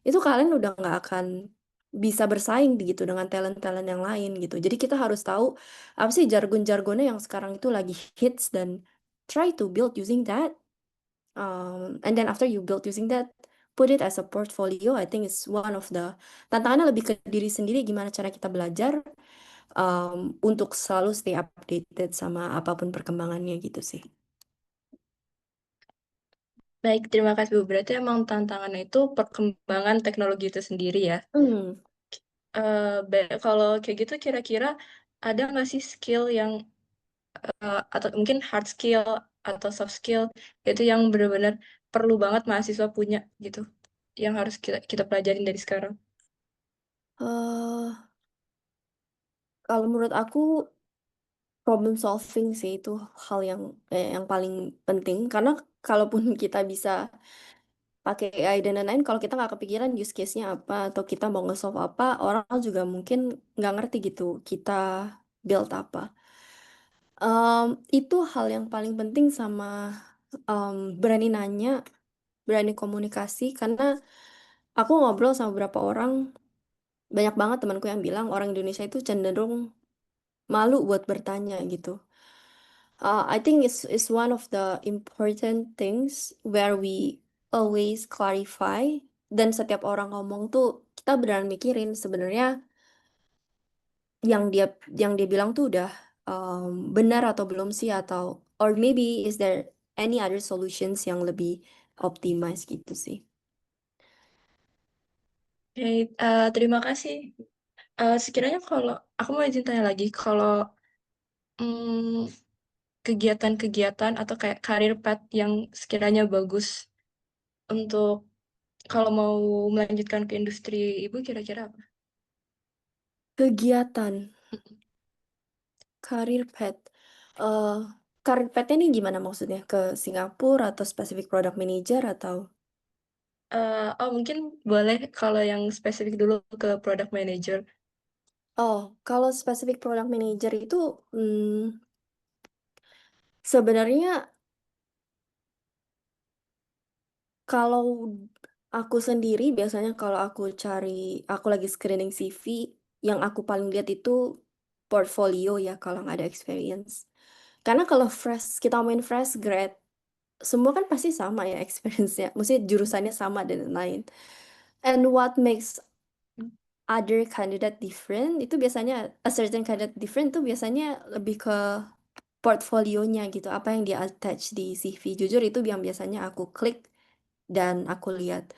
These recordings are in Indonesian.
itu kalian udah nggak akan bisa bersaing gitu dengan talent-talent yang lain gitu. Jadi kita harus tahu apa sih jargon-jargonnya yang sekarang itu lagi hits dan try to build using that. And then after you build using that, put it as a portfolio. I think it's one of the tantangannya lebih ke diri sendiri gimana cara kita belajar untuk selalu stay updated sama apapun perkembangannya gitu sih. Baik, terima kasih Bu. Berarti emang tantangannya itu perkembangan teknologi itu sendiri ya. Hmm. Kalau kayak gitu kira-kira ada nggak sih skill yang atau mungkin hard skill atau soft skill itu yang benar-benar perlu banget mahasiswa punya gitu, yang harus kita kita pelajarin dari sekarang. eh Kalau menurut aku problem solving sih itu hal yang paling penting karena kalaupun kita bisa pakai AI dan lain-lain, kalau kita nggak kepikiran use case-nya apa atau kita mau nge-solve apa, orang juga mungkin nggak ngerti gitu kita build apa. Itu hal yang paling penting sama berani nanya, berani komunikasi karena aku ngobrol sama beberapa orang, banyak banget temanku yang bilang orang Indonesia itu cenderung malu buat bertanya gitu. I think it's one of the important things where we always clarify dan setiap orang ngomong tuh kita beneran mikirin sebenarnya yang dia yang dia bilang tuh udah benar atau belum sih atau or maybe is there any other solutions yang lebih optimize gitu sih. Oke, terima kasih. Sekiranya kalau aku mau izin tanya lagi, kalau mm, kegiatan-kegiatan atau kayak career path yang sekiranya bagus untuk kalau mau melanjutkan ke industri ibu kira-kira apa? Kegiatan karir pet. eh Karir petnya ini gimana maksudnya? Ke Singapura atau spesifik product manager atau? Oh mungkin boleh kalau yang spesifik dulu ke product manager. Oh, kalau spesifik product manager itu sebenarnya kalau aku sendiri biasanya kalau aku lagi screening CV, yang aku paling lihat itu portfolio ya kalau nggak ada experience. Karena kalau kita main fresh grad, semua kan pasti sama ya experience-nya. Maksudnya jurusannya sama dan lain-lain. And what makes other candidate different itu biasanya a certain candidate different itu biasanya lebih ke portfolionya gitu, apa yang dia attach di CV. Jujur itu yang biasanya aku klik dan aku lihat.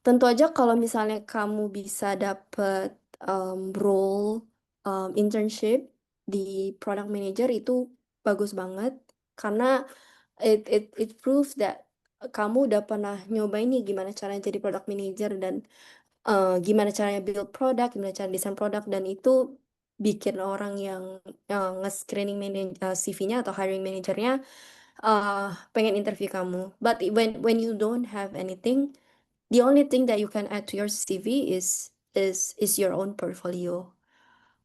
Tentu aja kalau misalnya kamu bisa dapet role internship di product manager itu bagus banget karena it proves that kamu udah pernah nyobain nih gimana caranya jadi product manager dan gimana caranya build produk, gimana cara desain produk dan itu bikin orang yang nge-screening CV-nya atau hiring manajernya pengen interview kamu. But when you don't have anything, the only thing that you can add to your CV is your own portfolio.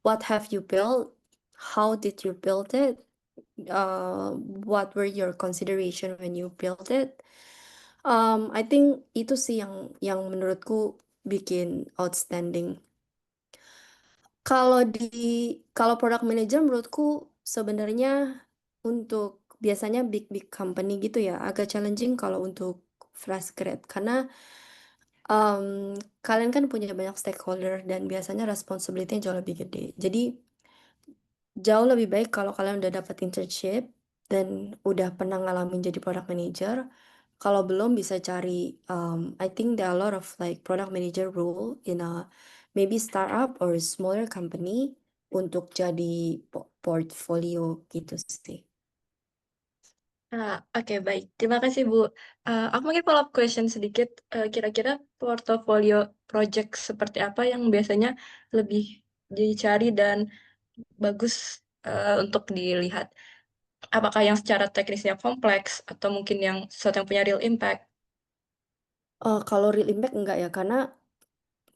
What have you built? How did you build it? What were your consideration when you built it? I think itu sih yang menurutku bikin outstanding. Kalau di kalau product manager menurutku sebenarnya untuk biasanya big big company gitu ya agak challenging kalau untuk fresh grad karena em, kalian kan punya banyak stakeholder dan biasanya responsibility-nya jauh lebih gede. Jadi jauh lebih baik kalau kalian udah dapat internship dan udah pernah ngalamin jadi product manager. Kalau belum bisa cari, I think there are a lot of like product manager role in a maybe startup or a smaller company untuk jadi portfolio gitu sih. Oke, baik. Terima kasih, Bu. Aku mungkin follow-up question sedikit. Kira-kira portofolio project seperti apa yang biasanya lebih dicari dan bagus untuk dilihat? Apakah yang secara teknisnya kompleks atau mungkin yang sesuatu yang punya real impact? Kalau real impact enggak ya, karena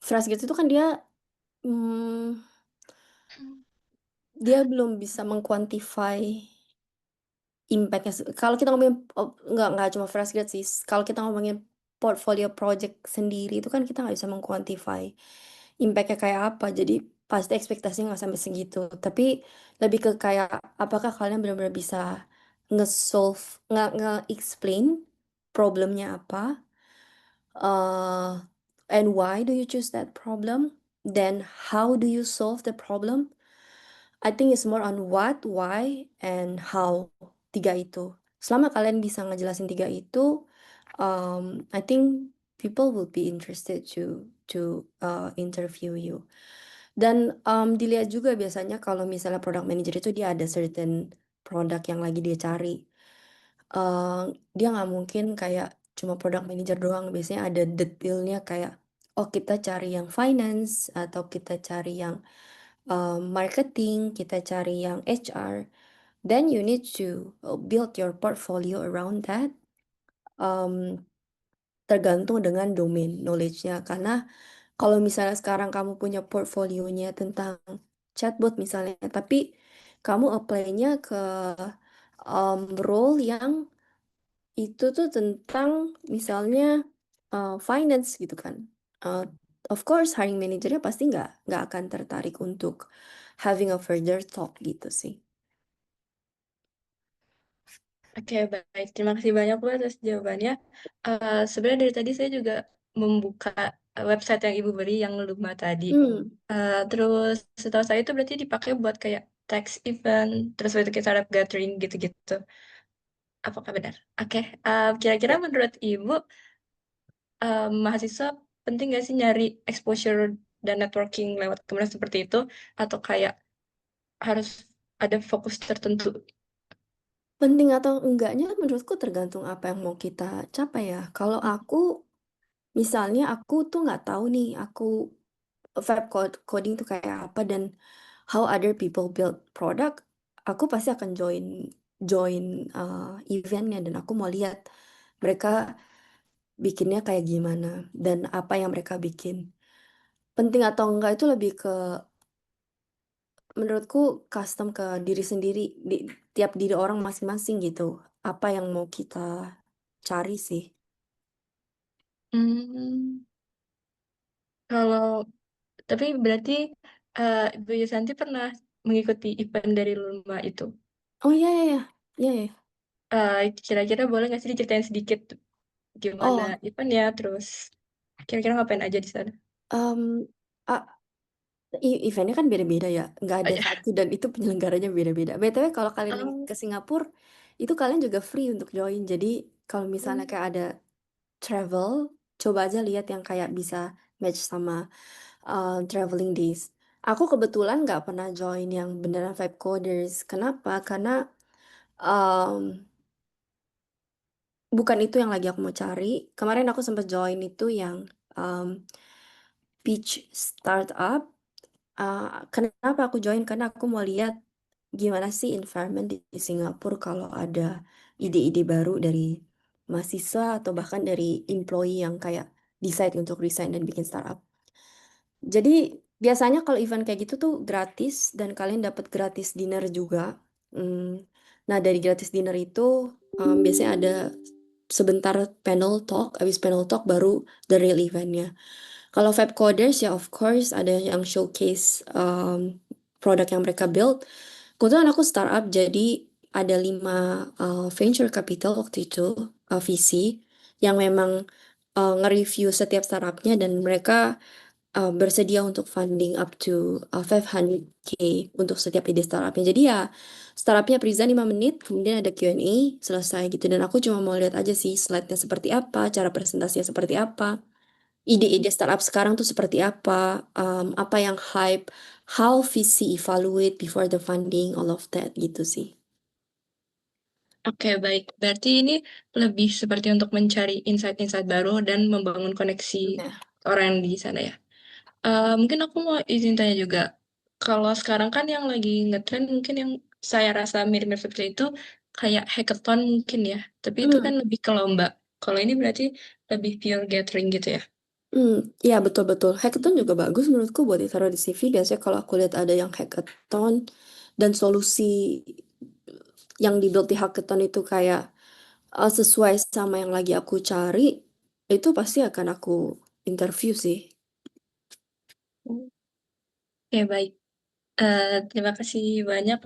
fresh graduate itu kan mm, dia belum bisa mengkuantify impactnya. Kalau kita ngomongin, oh, nggak cuma fresh grad sih. Kalau kita ngomongin portfolio project sendiri itu kan kita nggak bisa mengkuantify impactnya kayak apa. Jadi pasti ekspektasinya nggak sampai segitu. Tapi lebih ke kayak apakah kalian benar-benar bisa nge-solve, nge-explain problemnya apa, uh, and why do you choose that problem, then how do you solve the problem. I think it's more on what, why, and how. Tiga itu. Selama kalian bisa ngejelasin tiga itu, I think people will be interested to interview you. Dan dilihat juga biasanya kalau misalnya product manager itu dia ada certain produk yang lagi dia cari. eh, Dia nggak mungkin kayak cuma product manager doang. Biasanya ada detailnya kayak, oh kita cari yang finance atau kita cari yang marketing, kita cari yang HR. Then you need to build your portfolio around that. Um, Tergantung dengan domain knowledge-nya. Karena kalau misalnya sekarang kamu punya portfolionya tentang chatbot misalnya, tapi kamu apply-nya ke role yang itu tuh tentang misalnya finance gitu kan. Uh, of course hiring manajernya pasti nggak akan tertarik untuk having a further talk gitu sih. Oke, baik. Terima kasih banyak Bu atas jawabannya. Sebenarnya dari tadi saya juga membuka website yang Ibu beri yang Luma tadi. Hmm, Terus setahu saya itu berarti dipakai buat kayak tax event, terus waktu kita startup gathering gitu-gitu. Apakah benar? Oke. Kira-kira ya. menurut Ibu, mahasiswa penting nggak sih nyari exposure dan networking lewat kemudian seperti itu? Atau kayak harus ada fokus tertentu? Penting atau enggaknya menurutku tergantung apa yang mau kita capai ya. Kalau aku misalnya aku tuh nggak tahu nih aku coding tuh kayak apa dan how other people build product, aku pasti akan join join eventnya dan aku mau lihat mereka bikinnya kayak gimana dan apa yang mereka bikin. Penting atau enggak itu lebih ke menurutku custom ke diri sendiri di tiap diri orang masing-masing gitu. Apa yang mau kita cari sih. Hmm, kalau tapi berarti Ibu Yusanti pernah mengikuti event dari Luma itu. Oh iya iya iya. Iya, iya. Kira-kira boleh nggak sih diceritain sedikit gimana Oh, eventnya, terus kira-kira ngapain aja di sana? em, a- eventnya kan beda-beda ya, nggak Oh ada ya. satu dan itu penyelenggaranya beda-beda. BTW kalau kalian Oh, ke Singapura, itu kalian juga free untuk join. Jadi kalau misalnya hmm. kayak ada travel, coba aja lihat yang kayak bisa match sama traveling days. Aku kebetulan nggak pernah join yang beneran Vibe Coders. Kenapa? Karena em, bukan itu yang lagi aku mau cari. Kemarin aku sempat join itu yang em, pitch startup. Kenapa aku join? Karena aku mau lihat gimana sih environment di Singapura kalau ada ide-ide baru dari mahasiswa atau bahkan dari employee yang kayak decide untuk resign dan bikin startup. Jadi biasanya kalau event kayak gitu tuh gratis dan kalian dapat gratis dinner juga. Hmm, Nah dari gratis dinner itu biasanya ada sebentar panel talk, habis panel talk baru the real eventnya. Kalau Vibe Coders ya of course ada yang showcase produk yang mereka build. Kebetulan aku startup jadi ada 5 venture capital waktu itu VC yang memang nge-review setiap startupnya dan mereka bersedia untuk funding up to 500K untuk setiap ide startupnya. Jadi ya startupnya present 5 menit, kemudian ada Q&A, selesai gitu. Dan aku cuma mau lihat aja sih slide-nya seperti apa, cara presentasinya seperti apa, ide-ide startup sekarang tuh seperti apa yang hype, how VC evaluate before the funding, all of that gitu sih. Oke, baik. Berarti ini lebih seperti untuk mencari insight-insight baru dan membangun koneksi Nah, orang yang di sana ya. Mungkin aku mau izin tanya juga. Kalau sekarang kan yang lagi ngetren mungkin yang saya rasa mirip-mirip seperti itu kayak hackathon mungkin ya. Tapi itu kan hmm, lebih ke lomba. Kalau ini berarti lebih pure gathering gitu ya. hmm, ya betul-betul. Hackathon juga bagus menurutku buat ditaruh di CV. Biasanya kalau aku lihat ada yang hackathon dan solusi yang dibuild di hackathon itu kayak sesuai sama yang lagi aku cari, itu pasti akan aku interview sih. Oke, baik. Terima kasih banyak.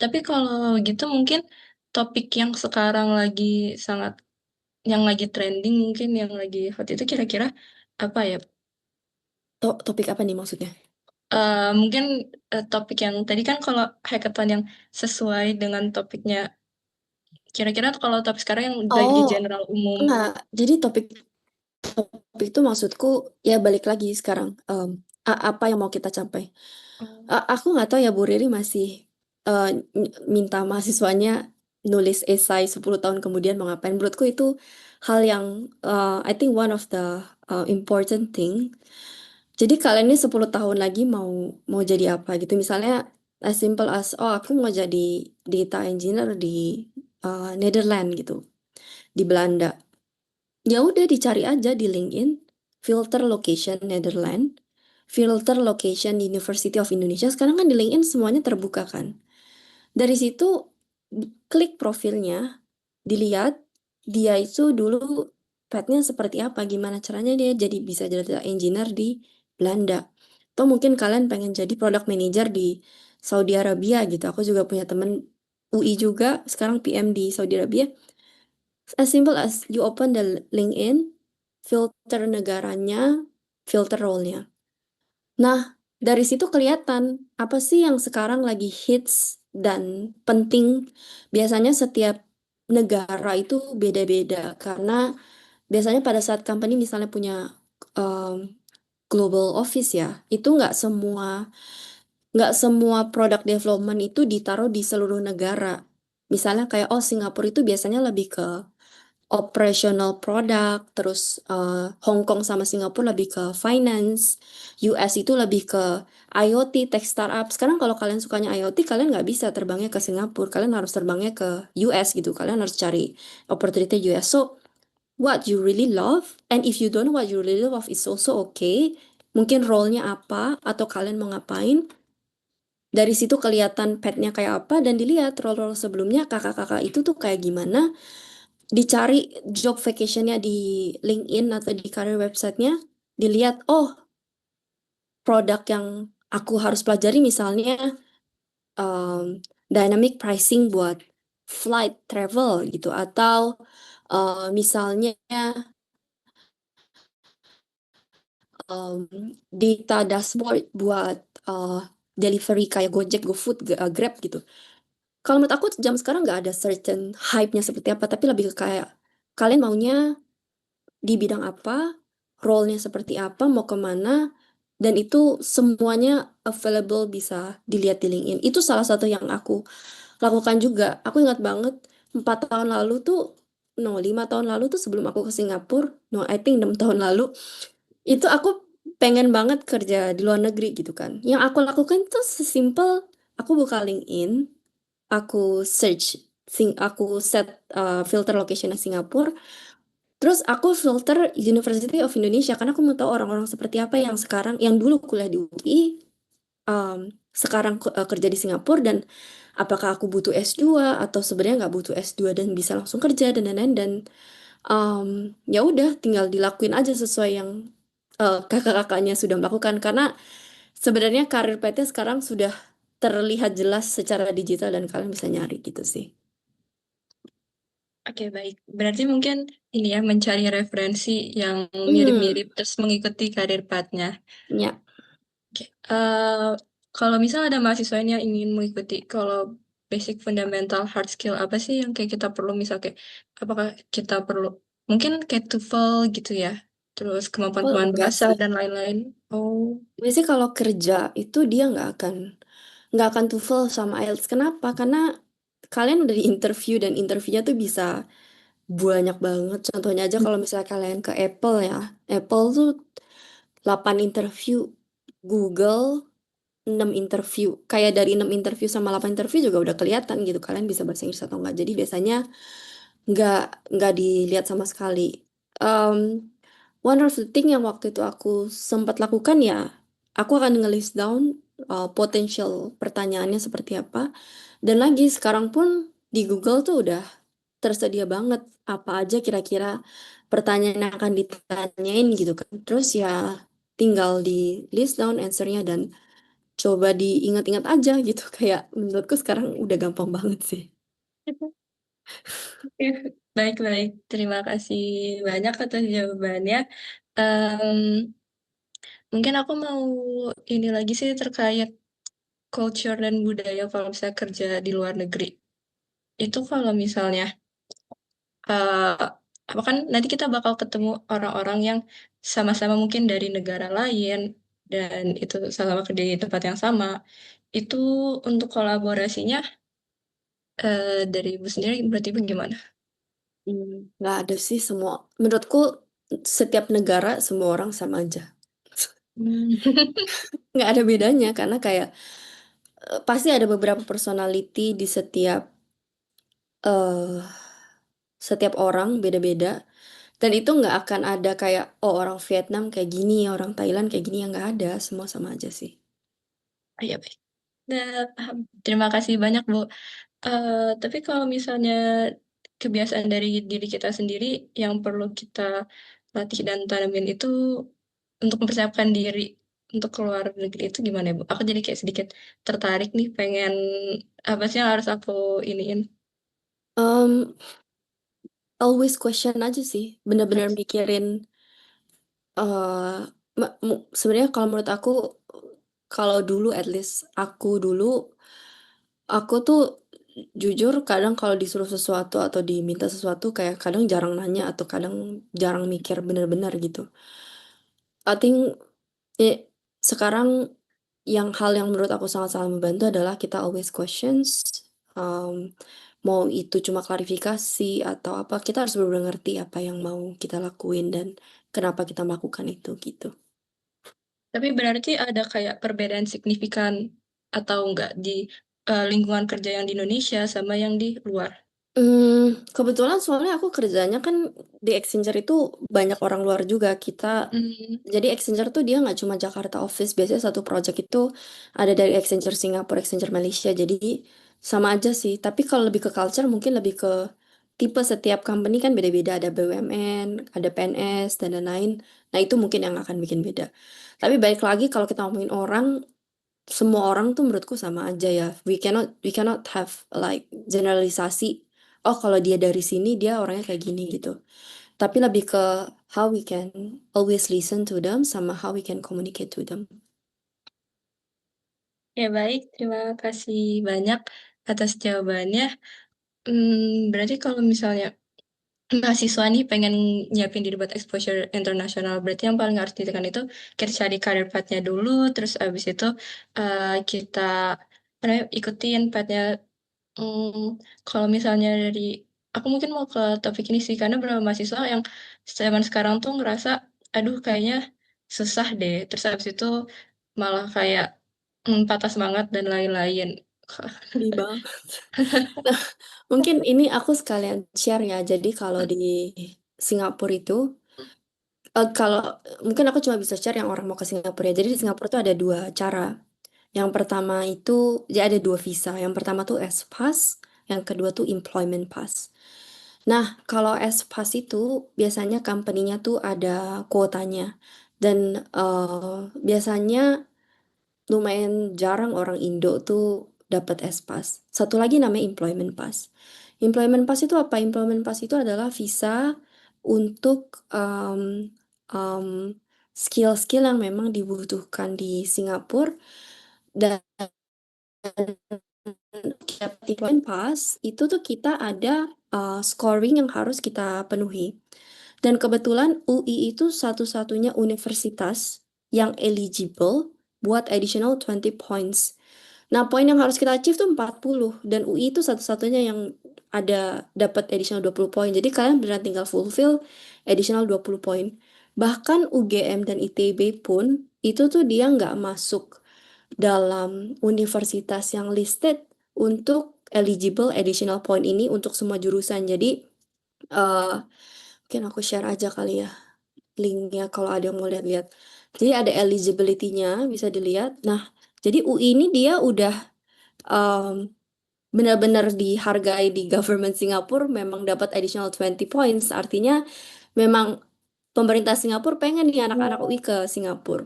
Tapi kalau gitu mungkin topik yang sekarang lagi sangat, yang lagi trending mungkin yang lagi hot itu kira-kira apa ya? Topik apa nih maksudnya? Mungkin topik yang tadi kan kalau hackathon yang sesuai dengan topiknya. Kira-kira kalau topik sekarang yang lagi Oh, general umum. enggak. Jadi topik itu maksudku ya balik lagi sekarang. Apa yang mau kita capai? Oh, Aku nggak tahu ya Bu Riri masih minta mahasiswanya nulis esai 10 tahun kemudian mau ngapain. Menurutku itu hal yang I think one of the important thing. Jadi kalian ini 10 tahun lagi mau jadi apa gitu. Misalnya as simple as oh aku mau jadi data engineer di Netherlands gitu, di Belanda. Ya udah dicari aja di LinkedIn, filter location Netherlands, filter location University of Indonesia. Sekarang kan di LinkedIn semuanya terbuka kan. Dari situ klik profilnya, dilihat dia itu dulu pathnya seperti apa, gimana caranya dia jadi bisa jadi data engineer di Belanda. Atau mungkin kalian pengen jadi product manager di Saudi Arabia gitu. Aku juga punya temen UI juga, sekarang PM di Saudi Arabia. As simple as you open the LinkedIn, filter negaranya, filter role-nya. Nah, dari situ kelihatan apa sih yang sekarang lagi hits dan penting. Biasanya setiap negara itu beda-beda karena biasanya pada saat company misalnya punya um, global office ya, itu nggak semua product development itu ditaruh di seluruh negara. Misalnya kayak oh Singapura itu biasanya lebih ke operational product, terus Hong Kong sama Singapura lebih ke finance, US itu lebih ke IoT, tech startup. Sekarang kalau kalian sukanya IoT, kalian nggak bisa terbangnya ke Singapura, kalian harus terbangnya ke US gitu, kalian harus cari opportunity US. So, what you really love, and if you don't know what you really love, it's also okay. Mungkin role-nya apa, atau kalian mau ngapain, dari situ kelihatan petnya kayak apa, dan dilihat role-role sebelumnya kakak-kakak itu tuh kayak gimana, dicari job vacation-nya di LinkedIn atau di career website-nya, dilihat, oh, produk yang aku harus pelajari misalnya um, dynamic pricing buat flight travel gitu, atau misalnya um, data dashboard buat uh, delivery kayak Gojek, GoFood, Grab gitu. Kalau menurut aku jam sekarang nggak ada certain hype-nya seperti apa, tapi lebih ke kayak kalian maunya di bidang apa, role-nya seperti apa, mau kemana, dan itu semuanya available bisa dilihat di LinkedIn. Itu salah satu yang aku lakukan juga. Aku ingat banget 4 tahun lalu tuh, no 5 tahun lalu tuh sebelum aku ke Singapura, no I think 6 tahun lalu, itu aku pengen banget kerja di luar negeri gitu kan. Yang aku lakukan tuh sesimpel aku buka LinkedIn, aku search, aku set filter location Singapura. Terus aku filter University of Indonesia karena aku mau tahu orang-orang seperti apa yang sekarang, yang dulu kuliah di UI, sekarang kerja di Singapura, dan apakah aku butuh S2 atau sebenarnya nggak butuh S2 dan bisa langsung kerja dan lain-lain, dan ya udah tinggal dilakuin aja sesuai yang kakak-kakaknya sudah melakukan karena sebenarnya karir PT sekarang sudah terlihat jelas secara digital dan kalian bisa nyari gitu sih. oke, baik. Berarti mungkin ini ya mencari referensi yang Hmm, mirip-mirip terus mengikuti karir pathnya. ya. Oke. Kalau misal ada mahasiswa ini yang ingin mengikuti, kalau basic fundamental hard skill apa sih yang kayak kita perlu, misal kayak apakah kita perlu mungkin kayak TOEFL gitu ya, terus Oh kemampuan enggak bahasa sih. dan lain-lain. Oh, Biasanya kalau kerja itu dia nggak akan TOEFL sama IELTS. Kenapa? Karena kalian udah di interview dan interviewnya tuh bisa banyak banget. Contohnya aja kalau misalnya kalian ke Apple ya. Apple tuh 8 interview, Google 6 interview. Kayak dari 6 interview sama 8 interview juga udah kelihatan gitu. Kalian bisa bahasa Inggris atau enggak. Jadi biasanya nggak nggak dilihat sama sekali. Um, One of the thing yang waktu itu aku sempat lakukan ya, aku akan nge-list down potential pertanyaannya seperti apa. Dan lagi sekarang pun di Google tuh udah tersedia banget apa aja kira-kira pertanyaan yang akan ditanyain gitu kan. Terus ya tinggal di list down answernya dan coba diingat-ingat aja gitu. Kayak menurutku sekarang udah gampang banget sih. Oke, baik-baik. Terima kasih banyak atas jawabannya. Em, Mungkin aku mau ini lagi sih terkait culture dan budaya kalau misalnya kerja di luar negeri. Itu kalau misalnya, eh apa kan nanti kita bakal ketemu orang-orang yang sama-sama mungkin dari negara lain dan itu sama-sama kerja di tempat yang sama. Itu untuk kolaborasinya dari ibu sendiri berarti bagaimana? Hmm, nggak ada sih semua. Menurutku setiap negara semua orang sama aja. Hmm. Nggak ada bedanya karena kayak pasti ada beberapa personality di eh setiap orang beda-beda. Dan itu nggak akan ada kayak, oh orang Vietnam kayak gini, orang Thailand kayak gini, yang nggak ada, semua sama aja sih. Iya, baik. Nah, paham. Terima kasih banyak, Bu. Tapi kalau misalnya kebiasaan dari diri kita sendiri yang perlu kita latih dan tanamin itu untuk mempersiapkan diri untuk keluar negeri itu gimana ya, Bu? Aku jadi kayak sedikit tertarik nih, pengen apa sih yang harus aku iniin. Um, Always question aja sih, bener-bener mikirin. Sebenarnya kalau menurut aku, kalau dulu at least aku tuh jujur kadang kalau disuruh sesuatu atau diminta sesuatu kayak kadang jarang nanya atau kadang jarang mikir bener-bener gitu. I think eh, sekarang hal yang menurut aku sangat-sangat membantu adalah kita always questions. Um, Mau itu cuma klarifikasi atau apa, kita harus benar-benar ngerti apa yang mau kita lakuin dan kenapa kita melakukan itu gitu. Tapi berarti ada kayak perbedaan signifikan atau enggak di lingkungan kerja yang di Indonesia sama yang di luar? Kebetulan soalnya aku kerjanya kan di Accenture itu banyak orang luar juga. Hmm, Jadi Accenture tuh dia nggak cuma Jakarta office. Biasanya satu project itu ada dari Accenture Singapura, Accenture Malaysia. Jadi sama aja sih. Tapi kalau lebih ke culture mungkin lebih ke tipe setiap company kan beda-beda. Ada BUMN, ada PNS, dan lain-lain. Nah itu mungkin yang akan bikin beda. Tapi balik lagi kalau kita ngomongin orang, semua orang tuh menurutku sama aja ya. We cannot have like generalisasi. Oh, kalau dia dari sini dia orangnya kayak gini gitu. Tapi lebih ke how we can always listen to them sama how we can communicate to them. ya baik, terima kasih banyak atas jawabannya. Berarti kalau misalnya mahasiswa nih pengen nyiapin diri buat exposure internasional, berarti yang paling harus ditekan itu kita cari career path-nya dulu, terus abis itu kita apa namanya, ikutin path-nya. Kalau misalnya dari aku mungkin mau ke topik ini sih, karena beberapa mahasiswa yang zaman sekarang tuh ngerasa, aduh kayaknya susah deh, terus abis itu malah kayak patah semangat dan lain-lain. Di bang. Nah, mungkin ini aku sekalian share ya. Jadi kalau di Singapura itu, kalau mungkin aku cuma bisa share yang orang mau ke Singapura ya. Jadi di Singapura itu ada dua cara. Yang pertama itu, ya ada dua visa. Yang pertama tuh S-Pass, yang kedua tuh Employment Pass. Nah, kalau S-Pass itu biasanya company-nya tuh ada kuotanya. Dan biasanya lumayan jarang orang Indo tuh dapat S-Pass. Satu lagi namanya Employment Pass. Employment Pass itu apa? Employment Pass itu adalah visa untuk um, skill-skill yang memang dibutuhkan di Singapura. Dan Employment Pass itu tuh kita ada scoring yang harus kita penuhi. Dan kebetulan UI itu satu-satunya universitas yang eligible buat additional 20 points. Nah, poin yang harus kita achieve tuh 40 dan UI itu satu-satunya yang ada dapat additional 20 poin. Jadi kalian benar tinggal fulfill additional 20 poin. Bahkan UGM dan ITB pun itu tuh dia nggak masuk dalam universitas yang listed untuk eligible additional point ini untuk semua jurusan. Jadi eh mungkin aku share aja kali ya linknya kalau ada yang mau lihat-lihat. Jadi ada eligibility-nya bisa dilihat. Nah, jadi UI ini dia udah em, benar-benar dihargai di government Singapura memang dapat additional 20 points. Artinya memang pemerintah Singapura pengen nih anak-anak UI ke Singapura.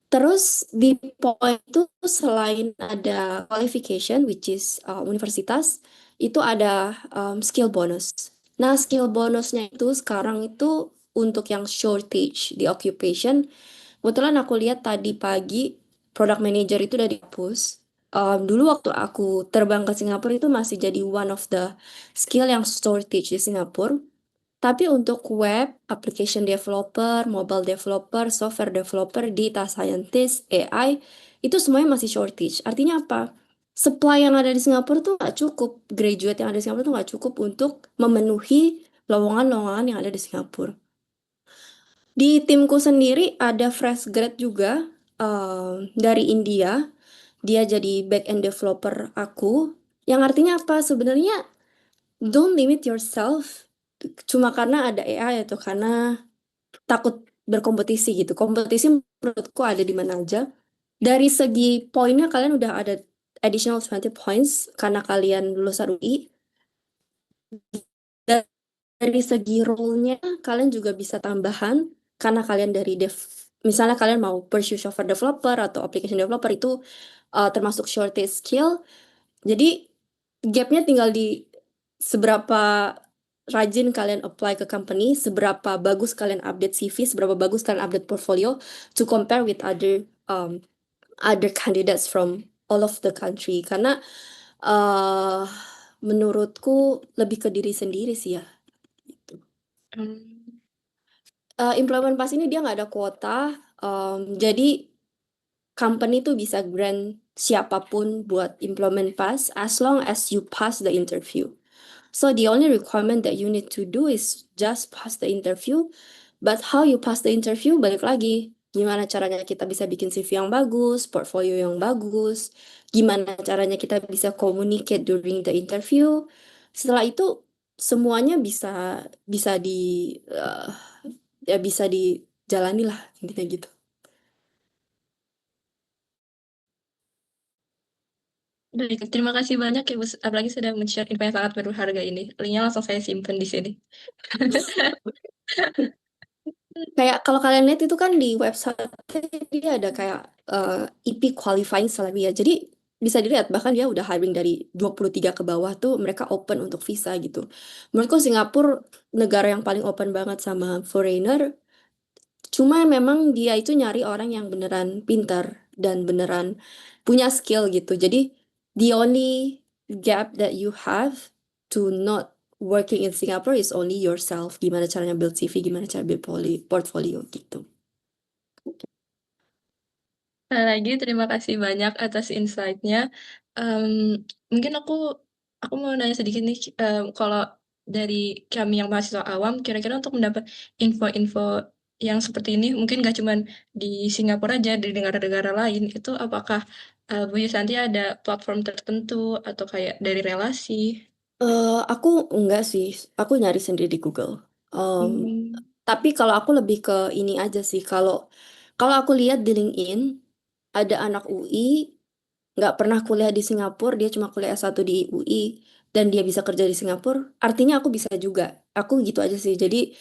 Terus di poin itu selain ada qualification which is universitas, itu ada skill bonus. Nah, skill bonusnya itu sekarang itu untuk yang shortage di occupation. Kebetulan aku lihat tadi pagi product manager itu udah dihapus. Dulu waktu aku terbang ke Singapura itu masih jadi one of the skill yang shortage di Singapura. Tapi untuk web, application developer, mobile developer, software developer, data scientist, AI, itu semuanya masih shortage. Artinya apa? Supply yang ada di Singapura tuh nggak cukup. Graduate yang ada di Singapura tuh nggak cukup untuk memenuhi lowongan-lowongan yang ada di Singapura. Di timku sendiri ada fresh grad juga dari India. Dia jadi back-end developer aku. Yang artinya apa? Sebenarnya don't limit yourself cuma karena ada AI atau karena takut berkompetisi gitu. Kompetisi menurutku ada di mana aja. Dari segi poinnya kalian udah ada additional 20 points karena kalian lulusan UI. Dari segi role-nya kalian juga bisa tambahan karena kalian dari misalnya kalian mau pursue software developer atau application developer itu termasuk shortage skill. Jadi gapnya tinggal di seberapa rajin kalian apply ke company, seberapa bagus kalian update CV, seberapa bagus kalian update portfolio to compare with other candidates from all of the country. Karena uh, menurutku lebih ke diri sendiri sih ya. Gitu. Hmm. Employment pass ini dia nggak ada kuota, jadi company tuh bisa grant siapapun buat employment pass as long as you pass the interview. So the only requirement that you need to do is just pass the interview. But how you pass the interview, balik lagi. Gimana caranya kita bisa bikin CV yang bagus, portfolio yang bagus, gimana caranya kita bisa communicate during the interview. Setelah itu semuanya bisa bisa di eh, ya bisa dijalani lah intinya gitu. Baik, terima kasih banyak ya Bu, apalagi sudah men-share info yang sangat berharga ini. Linknya langsung saya simpen di sini. Kayak kalau kalian lihat itu kan di website dia ada kayak eh, IP qualifying salary ya. Jadi bisa dilihat bahkan dia udah hiring dari 23 ke bawah tuh mereka open untuk visa gitu. Menurutku Singapura negara yang paling open banget sama foreigner. Cuma memang dia itu nyari orang yang beneran pintar dan beneran punya skill gitu. Jadi the only gap that you have to not working in Singapore is only yourself. Gimana caranya build CV, gimana cara build portfolio gitu. Lagi terima kasih banyak atas insight-nya. Em, mungkin aku mau nanya sedikit nih, kalau dari kami yang mahasiswa awam, kira-kira untuk mendapat info-info yang seperti ini, mungkin nggak cuman di Singapura aja, di negara-negara lain, itu apakah Bu Yusanti ada platform tertentu atau kayak dari relasi? Aku enggak sih, aku nyari sendiri di Google. Em, Hmm, tapi kalau aku lebih ke ini aja sih, kalau kalau aku lihat di LinkedIn ada anak UI nggak pernah kuliah di Singapura, dia cuma kuliah S1 di UI dan dia bisa kerja di Singapura, artinya aku bisa juga. Aku gitu aja sih. Jadi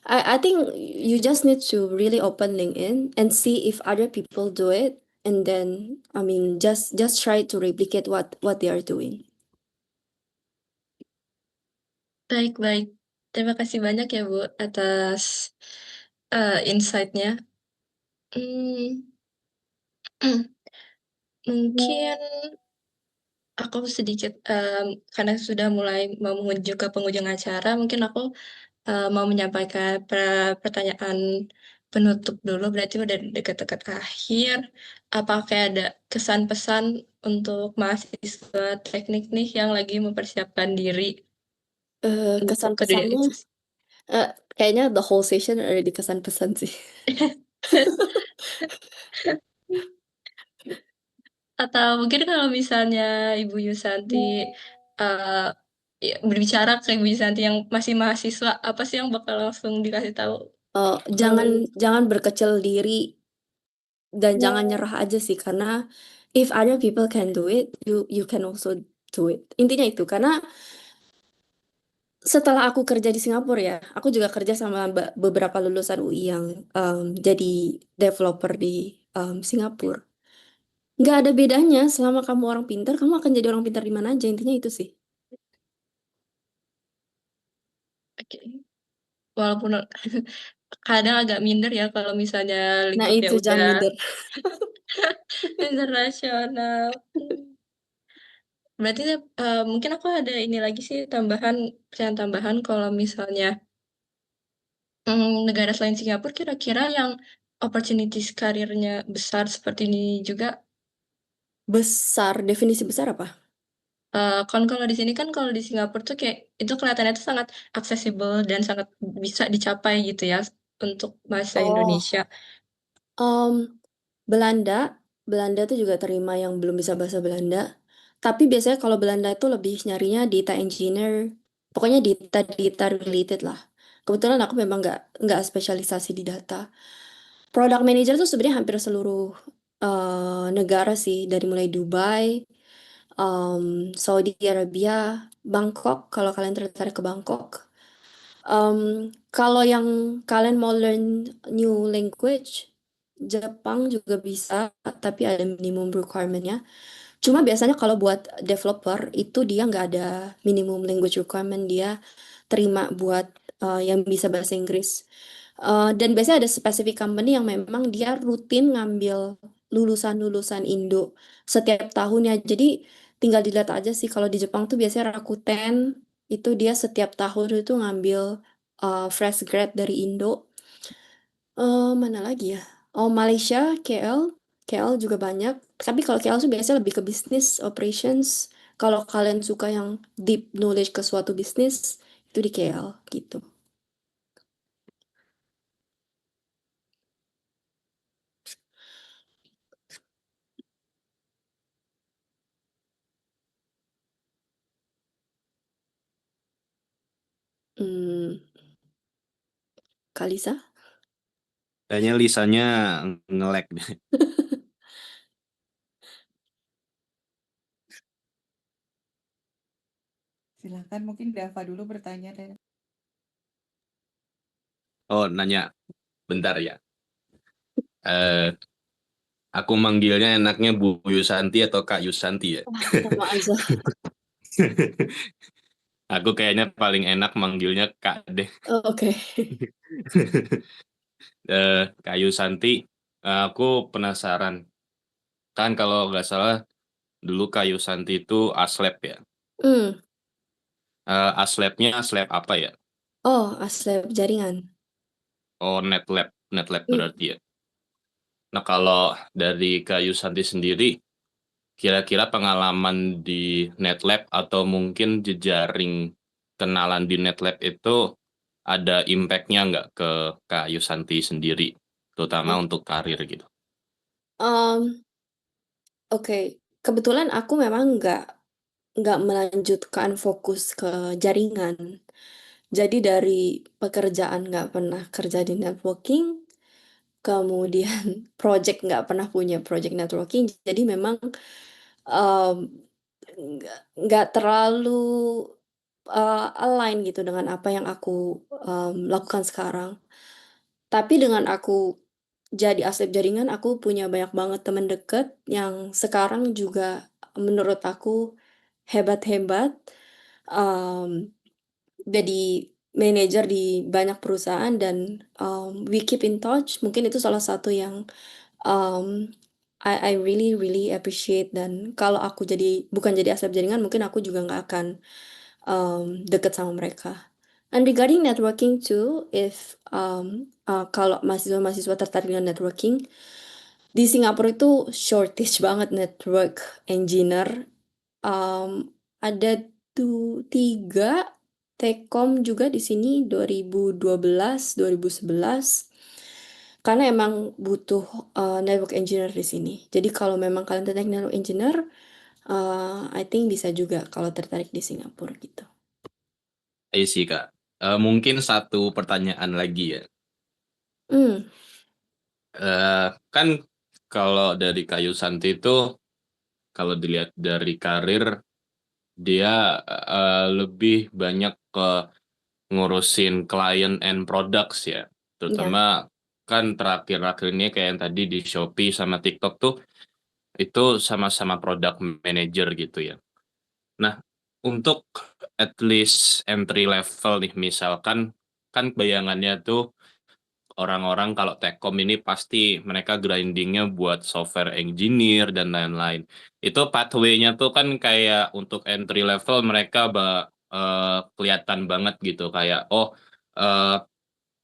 I think you just need to really open LinkedIn and see if other people do it, and then I mean just try to replicate what they are doing. baik-baik. Terima kasih banyak ya Bu atas insight-nya. Hmm, mungkin aku sedikit, karena sudah mulai mau menuju ke penghujung acara, mungkin aku mau menyampaikan pertanyaan penutup dulu, berarti udah dekat-dekat akhir. Apakah ada kesan-pesan untuk mahasiswa teknik nih yang lagi mempersiapkan diri untuk ke dunia Kesan-pesannya, itu? eh, kayaknya the whole session ada di kesan-pesan sih. Atau mungkin kalau misalnya Ibu Yusanti eh, ya, berbicara ke Ibu Yusanti yang masih mahasiswa, apa sih yang bakal langsung dikasih tahu? Jangan Eh, jangan berkecil diri dan jangan nyerah aja sih karena if other people can do it, you can also do it. Intinya itu karena setelah aku kerja di Singapura ya, aku juga kerja sama beberapa lulusan UI yang jadi developer di Singapura. Nggak ada bedanya selama kamu orang pintar, kamu akan jadi orang pintar di mana aja, intinya itu sih. Oke. Walaupun kadang agak minder ya kalau misalnya Nah lingkupnya itu jangan udah minder. internasional. Berarti mungkin aku ada ini lagi sih tambahan, pertanyaan tambahan kalau misalnya negara selain Singapura kira-kira yang opportunities karirnya besar seperti ini juga. Besar, definisi besar apa? Kan kalau di sini kan kalau di Singapura tuh kayak itu kelihatannya tuh sangat accessible dan sangat bisa dicapai gitu ya untuk bahasa Oh, Indonesia. em, Belanda, Belanda tuh juga terima yang belum bisa bahasa Belanda. Tapi biasanya kalau Belanda itu lebih nyarinya data engineer, pokoknya data related lah. Kebetulan aku memang nggak spesialisasi di data. Product manager tuh sebenarnya hampir seluruh negara sih, dari mulai Dubai, Saudi Arabia, Bangkok. Kalau kalian tertarik ke Bangkok. Kalau yang kalian mau learn new language, Jepang juga bisa, tapi ada minimum requirement-nya. Cuma biasanya kalau buat developer itu dia nggak ada minimum language requirement, dia terima buat yang bisa bahasa Inggris. Dan biasanya ada specific company yang memang dia rutin ngambil lulusan-lulusan Indo setiap tahunnya. Jadi tinggal dilihat aja sih kalau di Jepang tuh biasanya Rakuten itu dia setiap tahun itu ngambil fresh grad dari Indo. Mana lagi ya? Oh, Malaysia, KL. KL juga banyak. Tapi kalau KL tuh biasanya lebih ke business operations. Kalau kalian suka yang deep knowledge ke suatu bisnis, itu di KL gitu. Hmm, Kalisa? Kayaknya Lisanya nge-lag deh. Silahkan mungkin Dava dulu bertanya deh. Oh, nanya. Bentar ya. Eh, aku manggilnya enaknya Bu Yusanti atau Kak Yusanti ya? Sama aja. Aku kayaknya paling enak manggilnya Kak deh. Oh, oke. Kak Yusanti, aku penasaran. Kan kalau nggak salah dulu Kak Yusanti itu aslab ya. Hmm. Aslabnya aslab apa ya? Oh, aslab jaringan. Oh, netlab Hmm. berarti ya. Nah, kalau dari Kak Yusanti sendiri, kira-kira pengalaman di NetLab atau mungkin jejaring kenalan di NetLab itu ada impact-nya nggak ke Kak Yusanti sendiri, terutama Oh. untuk karir gitu? Oke, kebetulan aku memang nggak melanjutkan fokus ke jaringan. Jadi dari pekerjaan nggak pernah kerja di networking, kemudian project nggak pernah punya project networking. Jadi memang um, nggak terlalu align gitu dengan apa yang aku lakukan sekarang. Tapi dengan aku jadi aslep jaringan, aku punya banyak banget teman deket yang sekarang juga menurut aku hebat-hebat. um, jadi manajer di banyak perusahaan dan we keep in touch. Mungkin itu salah satu yang um, I really really appreciate, dan kalau aku jadi bukan jadi aslep jaringan, mungkin aku juga nggak akan deket sama mereka. And regarding networking too, if kalau mahasiswa-mahasiswa tertarik dengan networking, di Singapura itu shortage banget network engineer. Ada tiga Telkom juga di sini 2012, 2011. Karena emang butuh network engineer di sini. Jadi kalau memang kalian tertarik network engineer, I think bisa juga kalau tertarik di Singapura gitu. Iya sih Kak. Mungkin satu pertanyaan lagi ya. Hmm. Eh, kan kalau dari Kak Yusanti itu, kalau dilihat dari karir, dia lebih banyak ke ngurusin client and products ya. Ya, Terutama kan terakhir-akhir ini kayak yang tadi di Shopee sama TikTok tuh itu sama-sama product manager gitu ya. Nah, untuk at least entry level nih misalkan kan bayangannya tuh orang-orang kalau Techcom ini pasti mereka grindingnya buat software engineer dan lain-lain. Itu pathway-nya tuh kan kayak untuk entry level mereka kelihatan banget gitu kayak eh,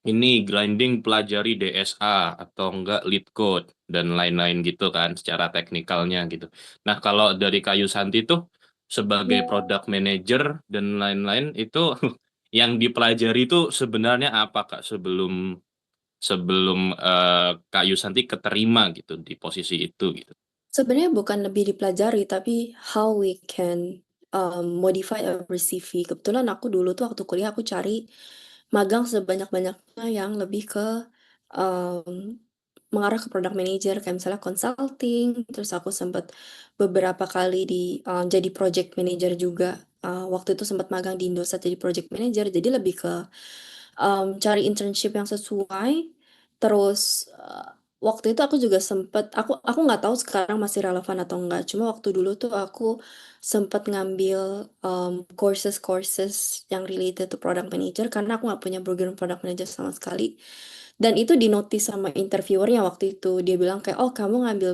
ini grinding pelajari DSA atau enggak lead code dan lain-lain gitu kan secara teknikalnya gitu. Nah, kalau dari Kayu Santi tuh sebagai product manager dan lain-lain itu yang dipelajari itu sebenarnya apa Kak sebelum sebelum Kak Yusanti keterima gitu di posisi itu gitu. sebenarnya bukan lebih dipelajari, tapi how we can modify our CV. Kebetulan aku dulu tuh waktu kuliah aku cari magang sebanyak-banyaknya yang lebih ke um, mengarah ke product manager, kayak misalnya consulting. Terus aku sempat beberapa kali jadi project manager juga. Waktu itu sempat magang di Indosat jadi project manager. Jadi lebih ke cari internship yang sesuai. Terus waktu itu aku juga sempet, aku nggak tahu sekarang masih relevan atau enggak. Cuma waktu dulu tuh aku sempat ngambil courses-courses yang related to product manager karena aku nggak punya background product manager sama sekali. Dan itu dinotis sama interviewernya waktu itu. Dia bilang kayak, oh kamu ngambil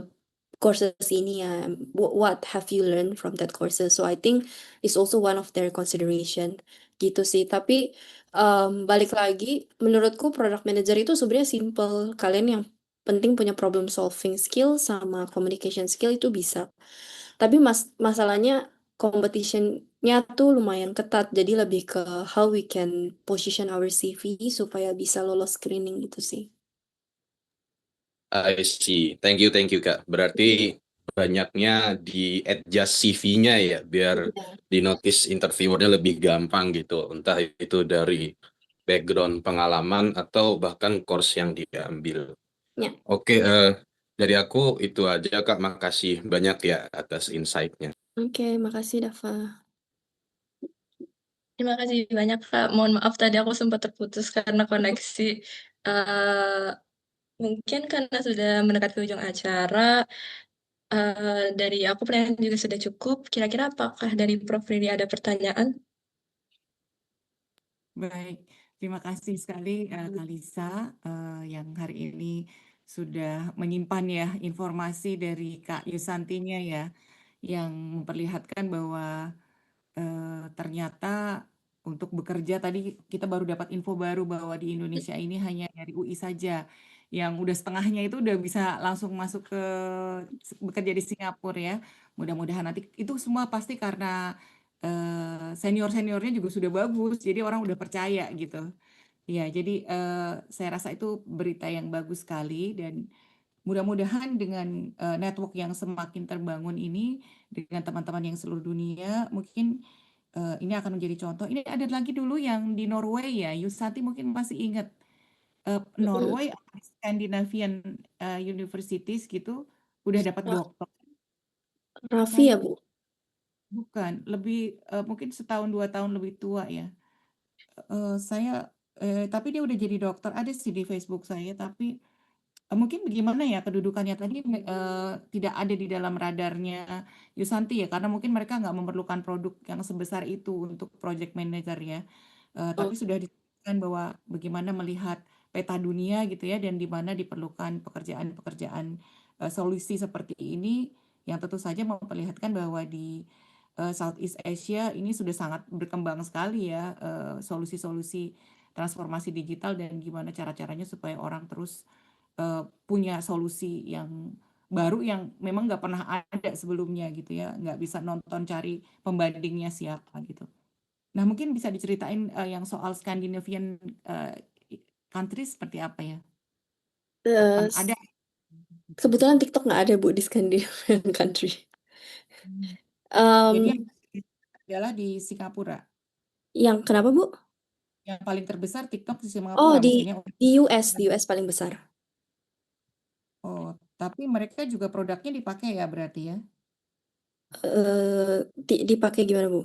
courses ini ya. What have you learned from that courses? So I think it's also one of their consideration gitu sih. Tapi balik lagi, menurutku product manager itu sebenarnya simple. Kalian yang penting punya problem solving skill sama communication skill itu bisa. Tapi masalahnya competition-nya tuh lumayan ketat. Jadi lebih ke how we can position our CV supaya bisa lolos screening gitu sih. I see. Thank you Kak. Berarti banyaknya di adjust CV-nya ya biar Iya. di notice interviewernya lebih gampang gitu. Entah itu dari background pengalaman atau bahkan course yang diambil. Ya. Oke, dari aku itu aja Kak. Makasih banyak ya atas insight-nya. Oke, makasih Dava. Terima kasih banyak, Kak. Mohon maaf tadi aku sempat terputus karena koneksi. Eh, Mungkin karena sudah mendekati ujung acara, dari aku pertanyaan juga sudah cukup. Kira-kira apakah dari Prof. Ridi ada pertanyaan? Baik, terima kasih sekali Kalisa yang hari ini sudah menyimpan ya informasi dari Kak Yusantinya ya, yang memperlihatkan bahwa ternyata untuk bekerja tadi kita baru dapat info baru bahwa di Indonesia ini hanya dari UI saja yang udah setengahnya itu udah bisa langsung masuk ke bekerja di Singapura ya. Mudah-mudahan nanti itu semua pasti karena senior-seniornya juga sudah bagus, jadi orang udah percaya gitu. Ya, jadi saya rasa itu berita yang bagus sekali dan mudah-mudahan dengan network yang semakin terbangun ini dengan teman-teman yang seluruh dunia, mungkin ini akan menjadi contoh. Ini ada lagi dulu yang di Norway ya, Yusanti mungkin masih ingat Norway atau Scandinavian Universities gitu, udah dapat Ra- dokter. Raffi Saya ya, Bu? bukan, lebih mungkin setahun 2 tahun lebih tua ya. Saya tapi dia udah jadi dokter. Ada sih di Facebook saya, tapi mungkin bagaimana ya kedudukannya tadi tidak ada di dalam radarnya Yusanti ya, karena mungkin mereka nggak memerlukan produk yang sebesar itu untuk project manager ya. Tapi Oh, sudah disebutkan bahwa bagaimana melihat peta dunia gitu ya, dan di mana diperlukan pekerjaan-pekerjaan solusi seperti ini yang tentu saja memperlihatkan bahwa di Southeast Asia ini sudah sangat berkembang sekali ya solusi-solusi transformasi digital dan gimana cara-caranya supaya orang terus punya solusi yang baru yang memang nggak pernah ada sebelumnya gitu ya, nggak bisa nonton cari pembandingnya siapa gitu. Nah mungkin bisa diceritain yang soal Scandinavian eh, country seperti apa ya? eh, Ada. kebetulan TikTok nggak ada, Bu, di Scandinavian country. Hmm. Jadi yang Em, adalah di Singapura. yang kenapa, Bu? Yang paling terbesar TikTok di Oh, Singapura di maksudnya. di US paling besar. Oh, tapi mereka juga produknya dipakai ya berarti ya. Dipakai gimana, Bu?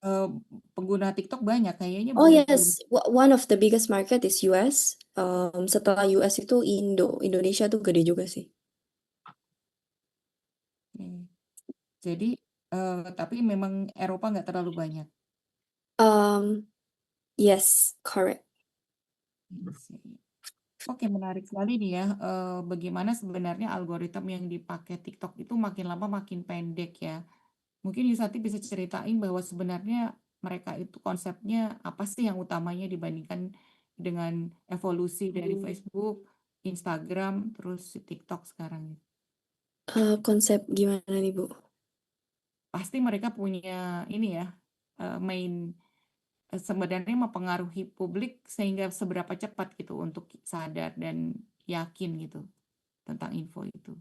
eh, pengguna TikTok banyak, kayaknya Oh belum yes, one of the biggest market is US. Setelah US itu Indonesia tuh gede juga sih. Oke. Jadi tapi memang Eropa nggak terlalu banyak. Um, yes, correct. I see. Oke, menarik sekali nih ya. Bagaimana sebenarnya algoritma yang dipakai TikTok itu makin lama makin pendek ya. Mungkin Yusati bisa ceritain bahwa sebenarnya mereka itu konsepnya apa sih yang utamanya dibandingkan dengan evolusi dari Facebook, Instagram, terus TikTok sekarang. Konsep gimana nih, Bu? Pasti mereka punya ini ya, main sebenarnya mempengaruhi publik sehingga seberapa cepat gitu untuk sadar dan yakin gitu tentang info itu.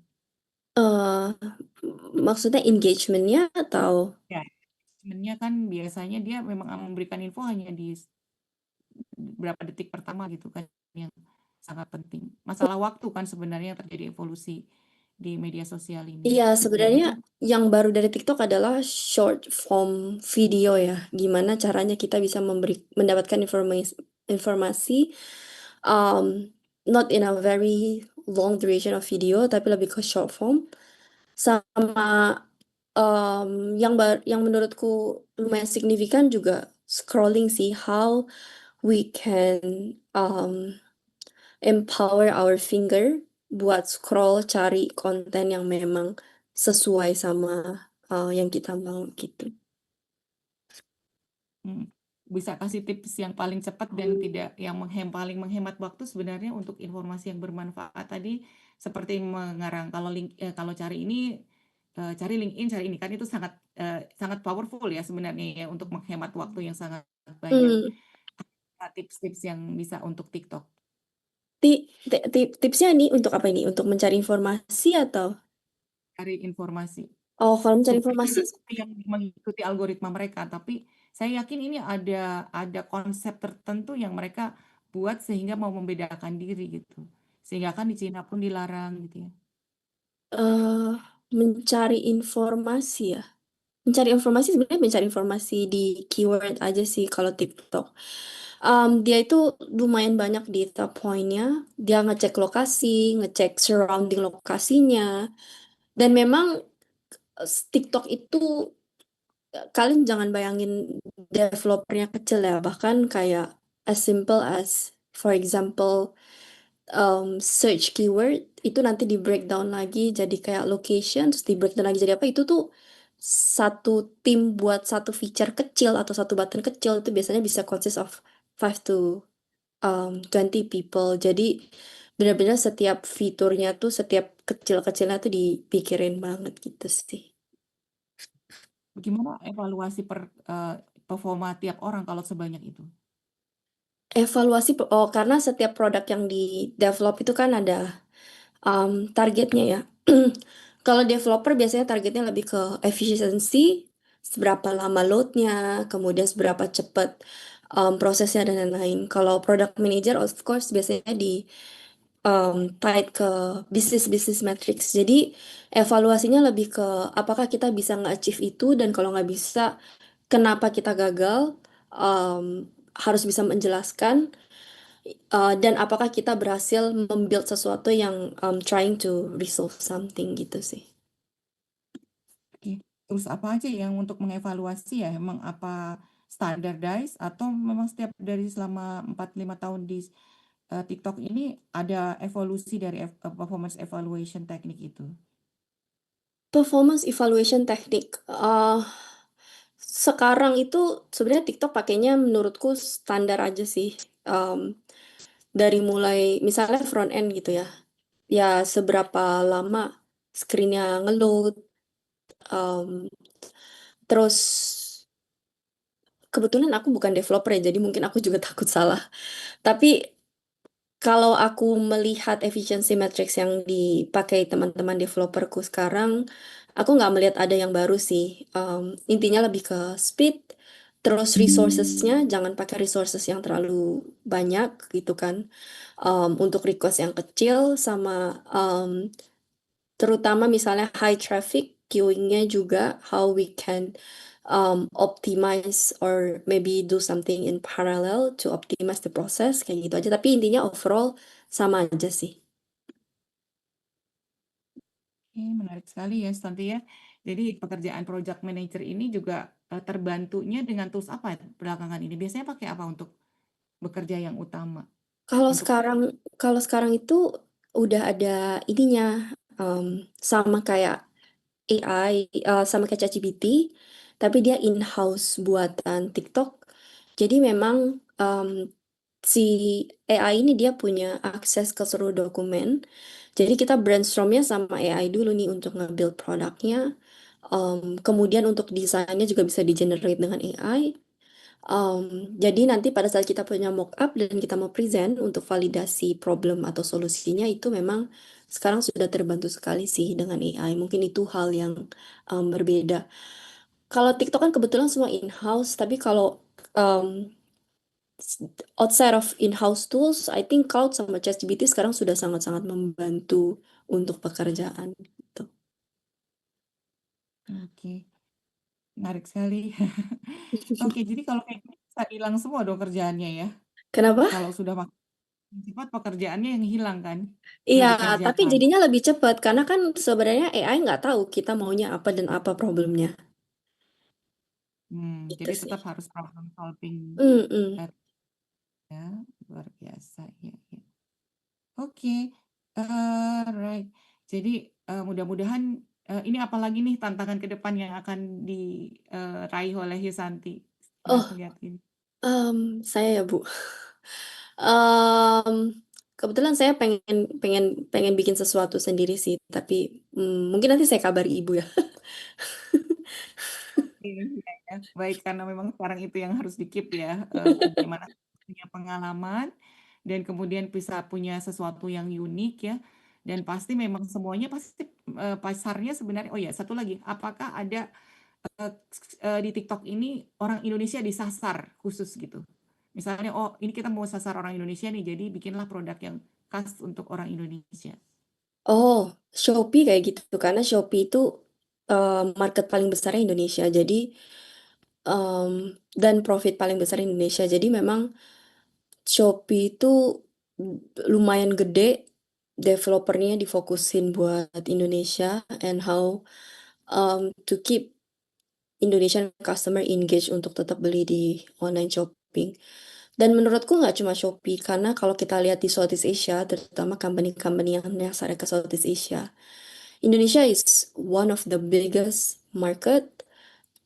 eh Maksudnya engagementnya atau Ya, sebenarnya kan biasanya dia memang memberikan info hanya di berapa detik pertama gitu kan yang sangat penting. Masalah waktu kan sebenarnya terjadi evolusi di media sosial ini. iya, Dan sebenarnya itu yang baru dari TikTok adalah short form video ya. Gimana caranya kita bisa mendapatkan informasi um, not in a very long duration of video, tapi lebih ke short form. Sama yang menurutku lumayan signifikan juga scrolling sih, how we can empower our finger buat scroll cari konten yang memang sesuai sama yang kita mau gitu. mm, bisa kasih tips yang paling cepat dan tidak yang paling menghemat waktu sebenarnya untuk informasi yang bermanfaat tadi seperti mengarang kalau cari ini cari LinkedIn cari ini kan itu sangat powerful ya sebenarnya ya untuk menghemat waktu yang sangat banyak. Hmm. Tips-tips yang bisa untuk TikTok. Tipsnya nih untuk apa ini? Untuk mencari informasi atau? Cari informasi Oh, kalau mencari supaya informasi, yang mengikuti algoritma mereka. Tapi saya yakin ini ada konsep tertentu yang mereka buat sehingga mau membedakan diri gitu. Sehingga kan di Cina pun dilarang gitu ya. eh mencari informasi ya. Mencari informasi sebenarnya mencari informasi di keyword aja sih kalau TikTok. Dia itu lumayan banyak data point-nya. Dia ngecek lokasi, ngecek surrounding lokasinya. Dan memang TikTok itu kalian jangan bayangin developernya kecil ya. Bahkan kayak as simple as for example search keyword itu nanti di breakdown lagi jadi kayak location terus di breakdown lagi jadi apa itu tuh satu tim buat satu feature kecil atau satu button kecil itu biasanya bisa consist of 5 to 20 people jadi benar-benar setiap fiturnya tuh setiap kecil-kecilnya tuh dipikirin banget gitu sih. Bagaimana evaluasi performa tiap orang kalau sebanyak itu? Evaluasi karena setiap produk yang di develop itu kan ada targetnya ya. Kalau developer biasanya targetnya lebih ke efisiensi, seberapa lama loadnya, kemudian seberapa cepat prosesnya dan lain-lain. Kalau product manager, of course, biasanya di tied ke bisnis metrics. Jadi evaluasinya lebih ke apakah kita bisa nge-achieve itu dan kalau nggak bisa, kenapa kita gagal, um, harus bisa menjelaskan. Dan apakah kita berhasil membuild sesuatu yang trying to resolve something gitu sih. Oke. Terus apa aja yang untuk mengevaluasi ya? Emang apa standardized atau memang setiap dari selama 4-5 tahun di TikTok ini ada evolusi dari performance evaluation teknik itu? Performance evaluation teknik. Sekarang itu sebenarnya TikTok pakainya menurutku standar aja sih. Um, dari mulai misalnya front end gitu ya. Ya seberapa lama screen-nya ngeload. um, Terus kebetulan aku bukan developer ya, jadi mungkin aku juga takut salah. Tapi kalau aku melihat efficiency matrix yang dipakai teman-teman developerku sekarang, aku nggak melihat ada yang baru sih. Intinya lebih ke speed, terus resourcesnya jangan pakai resources yang terlalu banyak gitu kan. Untuk request yang kecil sama terutama misalnya high traffic queuingnya juga, how we can optimize or maybe do something in parallel to optimize the process kayak gitu aja. Tapi intinya overall sama aja sih. Oke, menarik sekali ya, Santi ya. Jadi pekerjaan project manager ini juga terbantunya dengan tools apa belakangan ini? Biasanya pakai apa untuk bekerja yang utama? Kalau Untuk sekarang kalau sekarang itu udah ada ininya sama kayak AI, sama kayak ChatGPT, tapi dia in-house buatan TikTok. Jadi memang si AI ini dia punya akses ke seluruh dokumen. Jadi kita brainstormnya sama AI dulu nih untuk nge-build produknya. Kemudian untuk desainnya juga bisa di-generate dengan AI. Jadi nanti pada saat kita punya mockup dan kita mau present untuk validasi problem atau solusinya itu memang sekarang sudah terbantu sekali sih dengan AI. Mungkin itu hal yang berbeda. Kalau TikTok kan kebetulan semua in-house, tapi kalau um, outside of in-house tools, I think Cloud sama ChatGPT sekarang sudah sangat-sangat membantu untuk pekerjaan gitu. oke, menarik sekali. Oke, jadi kalau kayak gini bisa hilang semua dong kerjaannya ya. Kenapa? Kalau sudah makin cepat pekerjaannya yang hilang kan, Iya, yang tapi dikerjakan. jadinya lebih cepat karena kan sebenarnya AI nggak tahu kita maunya apa dan apa problemnya. Gitu Jadi sih. tetap harus problem solving Mm-mm. eh, ya, luar biasa ya. Ya. Oke, right. Jadi mudah-mudahan ini apalagi nih tantangan ke depan yang akan diraih oleh Yusanti setelah Oh, melihat ini. saya ya Bu. Em, Kebetulan saya pengen pengen pengen bikin sesuatu sendiri sih, tapi mungkin nanti saya kabari Ibu ya. Iya, ya. Baik, karena memang sekarang itu yang harus di-keep ya, bagaimana punya pengalaman dan kemudian bisa punya sesuatu yang unik ya, dan pasti memang semuanya pasti pasarnya sebenarnya. Oh ya, satu lagi, apakah ada eh, di TikTok ini orang Indonesia disasar khusus gitu? Misalnya, oh ini kita mau sasar orang Indonesia nih, jadi bikinlah produk yang khas untuk orang Indonesia. Oh, Shopee kayak gitu karena Shopee itu market paling besarnya Indonesia. Jadi dan profit paling besar Indonesia. Jadi memang Shopee itu lumayan gede, developernya difokusin buat Indonesia and how to keep Indonesian customer engaged untuk tetap beli di online shopping. Dan menurutku nggak cuma Shopee, karena kalau kita lihat di Southeast Asia, terutama company-company yang nyasar ke Southeast Asia, Indonesia is one of the biggest market.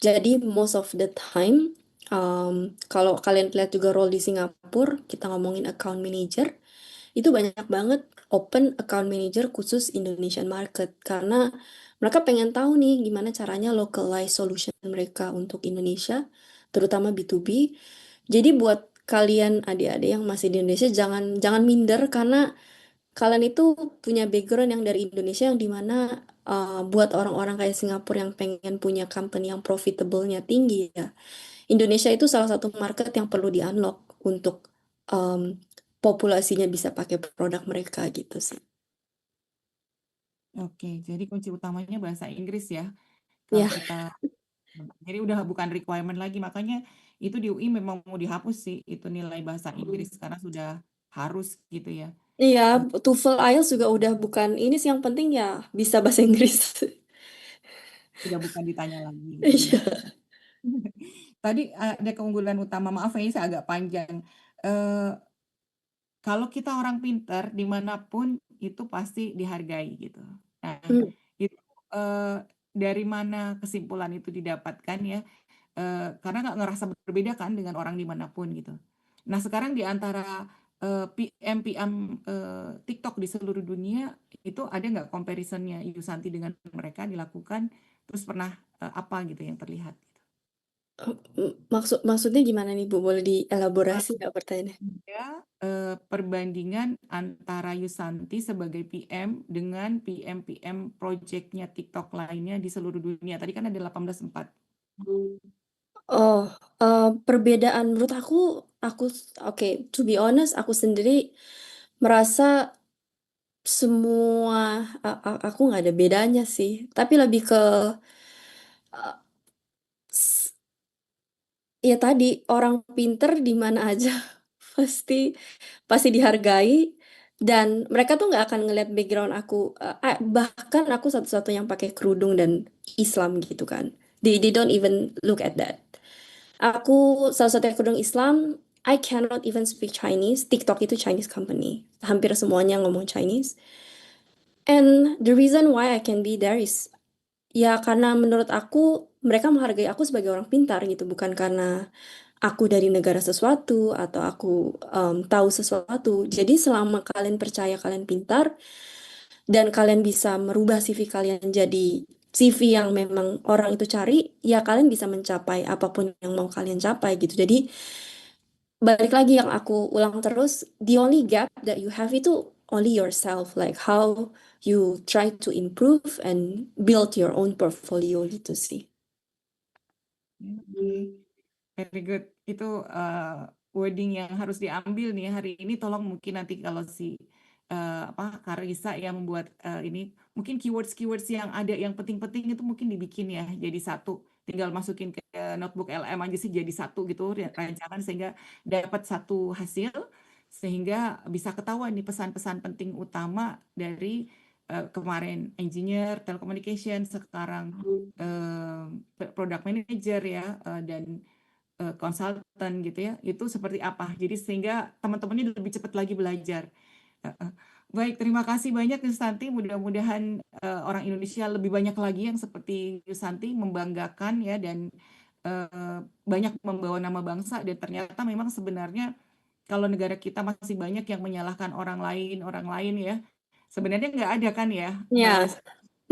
Jadi most of the time, kalau kalian lihat juga role di Singapura, kita ngomongin account manager, itu banyak banget open account manager khusus Indonesian market karena mereka pengen tahu nih gimana caranya localize solution mereka untuk Indonesia, terutama B2B. Jadi buat kalian adik-adik yang masih di Indonesia jangan jangan minder karena kalian itu punya background yang dari Indonesia yang dimana buat orang-orang kayak Singapura yang pengen punya company yang profitable-nya tinggi ya. Indonesia itu salah satu market yang perlu di-unlock untuk um, populasinya bisa pakai produk mereka gitu sih. Oke, jadi kunci utamanya bahasa Inggris ya. Kalau Ya, kita Jadi udah bukan requirement lagi, makanya itu di UI memang mau dihapus sih itu nilai bahasa Inggris karena sudah harus gitu ya. iya, Eh, TOEFL IELTS juga udah bukan ini sih yang penting ya bisa bahasa Inggris. Sudah bukan ditanya lagi gitu ya. Iya. Tadi ada keunggulan utama, maaf ya ini saya agak panjang. Eh, Kalau kita orang pinter dimanapun itu pasti dihargai gitu. Nah, Hmm. itu eh, dari mana kesimpulan itu didapatkan ya? Karena nggak ngerasa berbeda kan dengan orang dimanapun gitu. Nah sekarang di antara PM-PM TikTok di seluruh dunia itu ada nggak comparisonnya Yusanti dengan mereka dilakukan, terus pernah apa gitu yang terlihat? Maksudnya gimana nih Bu? Boleh Eh, dielaborasi nggak pertanyaannya? Ada perbandingan antara Yusanti sebagai PM dengan PM-PM projectnya TikTok lainnya di seluruh dunia. Tadi kan ada 18.4. Oh, perbedaan menurut aku oke, to be honest, aku sendiri merasa semua aku nggak ada bedanya sih. Tapi lebih ke uh, s- ya tadi orang pinter di mana aja pasti pasti dihargai dan mereka tuh nggak akan ngelihat background aku. Bahkan aku satu-satu yang pakai kerudung dan Islam gitu kan. They don't even look at that. Aku salah satu yang kerudung Islam. I cannot even speak Chinese. TikTok itu Chinese company. Hampir semuanya ngomong Chinese. And the reason why I can be there is ya karena menurut aku mereka menghargai aku sebagai orang pintar gitu, bukan karena aku dari negara sesuatu atau aku tahu sesuatu. Jadi selama kalian percaya kalian pintar dan kalian bisa merubah CV kalian jadi CV yang memang orang itu cari, ya kalian bisa mencapai apapun yang mau kalian capai gitu. Jadi balik lagi yang aku ulang terus, the only gap that you have itu only yourself, like how you try to improve and build your own portfolio gitu sih. Oke. Very good. Itu wording yang harus diambil nih hari ini. Tolong mungkin nanti kalau si Karisa yang membuat ini, mungkin keywords-keywords yang ada yang penting-penting itu mungkin dibikin ya jadi satu. Tinggal masukin ke notebook LM aja sih jadi satu gitu rancangan sehingga dapat satu hasil sehingga bisa ketahuan nih pesan-pesan penting utama dari kemarin engineer, telecommunication, sekarang product manager ya dan konsultan gitu ya, itu seperti apa. Jadi sehingga teman-teman ini lebih cepat lagi belajar. Uh, Baik, terima kasih banyak Yusanti. Mudah-mudahan orang Indonesia lebih banyak lagi yang seperti Yusanti membanggakan ya dan banyak membawa nama bangsa dan ternyata memang sebenarnya kalau negara kita masih banyak yang menyalahkan orang lain ya. Sebenarnya nggak ada kan ya. Ya,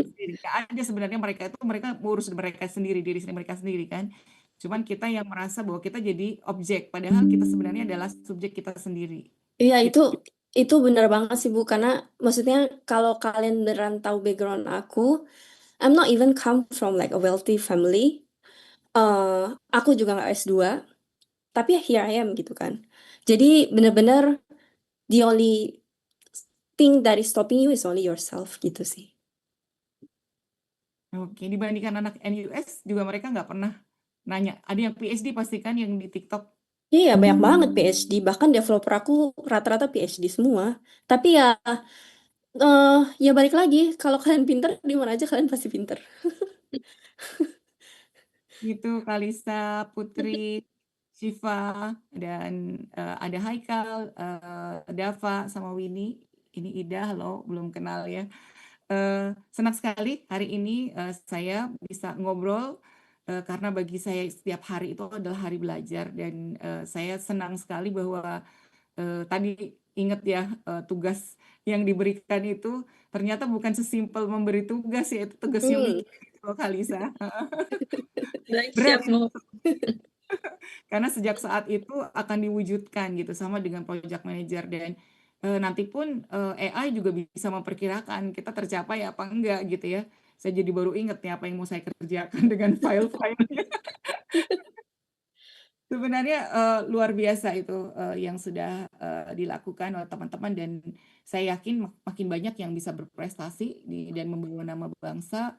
Sendiri. Nggak ada sebenarnya mereka ngurus mereka sendiri diri mereka sendiri kan. Cuman kita yang merasa bahwa kita jadi objek, padahal kita sebenarnya adalah subjek kita sendiri. iya Gitu. itu benar banget sih Bu, karena maksudnya kalau kalian beneran tahu background aku, I'm not even come from like a wealthy family. eh aku juga nggak S2, tapi here I am gitu kan. Jadi bener-bener the only thing that is stopping you is only yourself gitu sih. Oke, dibandingkan anak NUS juga mereka nggak pernah nanya. Ada yang PhD pastikan yang di TikTok. Iya, banyak banget PhD. Bahkan developer aku rata-rata PhD semua. Tapi ya, eh ya balik lagi, kalau kalian pinter, di mana aja kalian pasti pinter. Gitu, Kalista, Putri, Shiva, dan ada Haikal, Dava, sama Winnie. Ini Ida, halo, belum kenal ya. Senang sekali hari ini saya bisa ngobrol karena bagi saya setiap hari itu adalah hari belajar dan saya senang sekali bahwa tadi ingat ya tugas yang diberikan itu ternyata bukan sesimpel memberi tugas ya itu tugasnya Hmm. mikir gitu, Kalisa. Baik, Berat siap mau. karena sejak saat itu akan diwujudkan gitu sama dengan project manager dan nanti pun AI juga bisa memperkirakan kita tercapai apa enggak gitu ya. Saya jadi baru ingat nih apa yang mau saya kerjakan dengan file-filenya. Sebenarnya luar biasa itu yang sudah dilakukan oleh teman-teman dan saya yakin makin banyak yang bisa berprestasi dan membawa nama bangsa.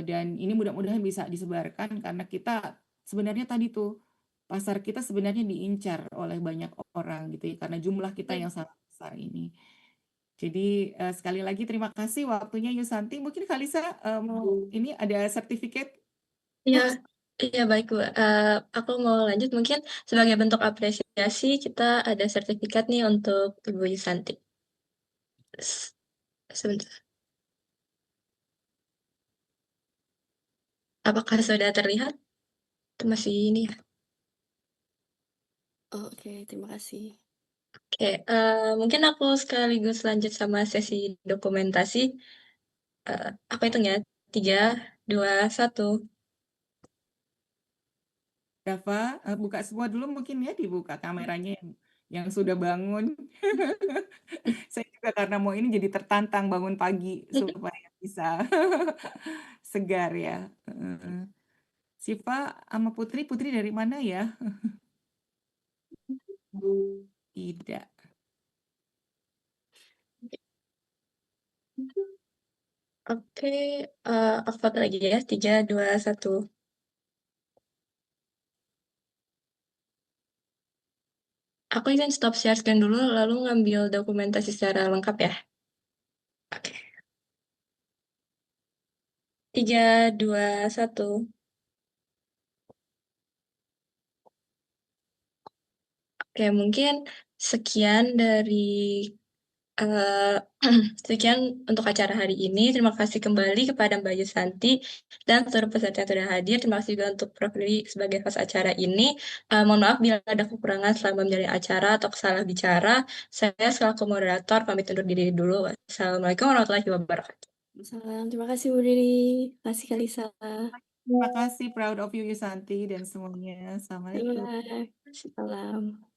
Dan ini mudah-mudahan bisa disebarkan karena kita sebenarnya tadi tuh pasar kita sebenarnya diincar oleh banyak orang gitu ya karena jumlah kita yang sangat besar ini. Jadi sekali lagi terima kasih waktunya Yusanti. Mungkin Kalisa mau ini ada sertifikat. Iya, iya baik Bu. Aku mau lanjut mungkin sebagai bentuk apresiasi kita ada sertifikat nih untuk Ibu Yusanti. S- Sebentar. Apakah sudah terlihat? Itu masih ini ya. Oh, oke, terima kasih. Oke, mungkin aku sekaligus lanjut sama sesi dokumentasi. Aku hitung ya. 3, 2, 1. Dava, buka semua dulu mungkin ya dibuka kameranya yang sudah bangun. Saya juga karena mau ini jadi tertantang bangun pagi supaya bisa segar ya. Siva sama Putri, Putri dari mana ya? Tidak. Oke, aku foto lagi ya. 3, 2, 1. Aku ingin stop share screen dulu, lalu ngambil dokumentasi secara lengkap ya. Oke. 3, 2, 1. Oke, mungkin sekian dari eh, sekian untuk acara hari ini. Terima kasih kembali kepada Mbak Yusanti dan seluruh peserta yang sudah hadir. Terima kasih juga untuk Prof. Lili sebagai host acara ini. Mohon maaf bila ada kekurangan selama menjalani acara atau salah bicara. Saya selaku moderator pamit undur diri dulu. Wassalamualaikum warahmatullahi wabarakatuh. Salam, terima kasih Bu Riri. Terima kasih Kalisa. Terima kasih, proud of you Yusanti dan semuanya. Terima Assalamualaikum. kasih. Salam.